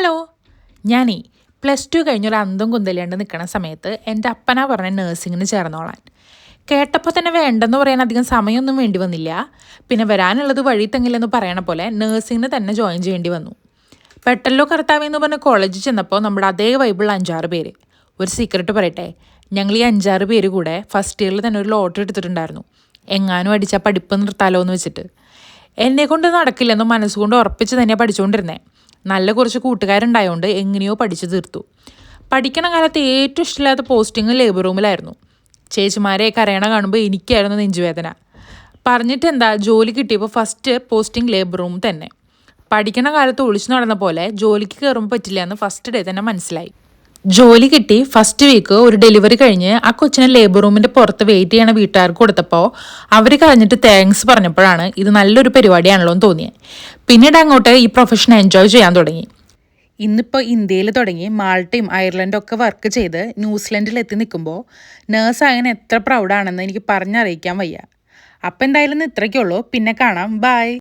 Hello, ഞാനേ +2 കഴിഞ്ഞൊരു അന്തം കുന്തലാണ്ട് നിൽക്കുന്ന സമയത്ത് എൻ്റെ അപ്പനാ പറഞ്ഞ നേഴ്സിങ്ങിന് ചേർന്നോളാൻ. കേട്ടപ്പോൾ തന്നെ വേണ്ടെന്ന് പറയാൻ അധികം സമയമൊന്നും വേണ്ടി വന്നില്ല. പിന്നെ വരാനുള്ളത് വഴി തെങ്ങില്ലെന്ന് പറയണ പോലെ നേഴ്സിങ്ങിന് തന്നെ ജോയിൻ ചെയ്യേണ്ടി വന്നു. പെട്ടല്ലോ കർത്താവ് എന്ന് പറഞ്ഞ കോളേജിൽ ചെന്നപ്പോൾ നമ്മുടെ അതേ വൈബിൾ 5-6 പേര്. ഒരു സീക്രട്ട് പറയട്ടെ, ഞങ്ങൾ ഈ 5-6 പേര് കൂടെ ഫസ്റ്റ് ഇയറിൽ തന്നെ ഒരു ലോട്ടറി എടുത്തിട്ടുണ്ടായിരുന്നു. എങ്ങാനും അടിച്ചാൽ പഠിപ്പ് നിർത്താലോ എന്ന് വെച്ചിട്ട്. എന്നെക്കൊണ്ട് നടക്കില്ലെന്നും മനസ്സുകൊണ്ട് ഉറപ്പിച്ച് തന്നെയാണ് പഠിച്ചുകൊണ്ടിരുന്നത്. നല്ല കുറച്ച് കൂട്ടുകാരുണ്ടായതുകൊണ്ട് എങ്ങനെയോ പഠിച്ചു തീർത്തു. പഠിക്കണ കാലത്ത് ഏറ്റവും ഇഷ്ടമില്ലാത്ത പോസ്റ്റിങ് ലേബർ റൂമിലായിരുന്നു. ചേച്ചിമാരെ കരയണ കാണുമ്പോൾ എനിക്കായിരുന്നു നെഞ്ചുവേദന. പറഞ്ഞിട്ട് എന്താ, ജോലി കിട്ടിയപ്പോൾ ഫസ്റ്റ് പോസ്റ്റിംഗ് ലേബർ റൂം തന്നെ. പഠിക്കണ കാലത്ത് ഒളിച്ചു നടന്ന പോലെ ജോലിക്ക് കയറുമ്പോൾ പറ്റില്ല എന്ന് ഫസ്റ്റ് ഡേ തന്നെ മനസ്സിലായി. ജോലി കിട്ടി ഫസ്റ്റ് വീക്ക് ഒരു ഡെലിവറി കഴിഞ്ഞ് ആ കൊച്ചിനെ ലേബർ റൂമിൻ്റെ പുറത്ത് വെയിറ്റ് ചെയ്യണ വീട്ടുകാർക്ക് കൊടുത്തപ്പോൾ അവർ കളഞ്ഞിട്ട് താങ്ക്സ് പറഞ്ഞപ്പോഴാണ് ഇത് നല്ലൊരു പരിപാടിയാണല്ലോ എന്ന് തോന്നിയത്. പിന്നീട് അങ്ങോട്ട് ഈ പ്രൊഫഷൻ എൻജോയ് ചെയ്യാൻ തുടങ്ങി. ഇന്നിപ്പോൾ ഇന്ത്യയിൽ തുടങ്ങി മാൾട്ടയും അയർലൻഡും ഒക്കെ വർക്ക് ചെയ്ത് ന്യൂസിലൻഡിൽ എത്തി നിൽക്കുമ്പോൾ നേഴ്സായതിന് എത്ര പ്രൗഡാണെന്ന് എനിക്ക് പറഞ്ഞറിയിക്കാൻ വയ്യ. അപ്പം എന്തായാലും ഇത്രയ്ക്കുള്ളൂ. പിന്നെ കാണാം. ബൈ.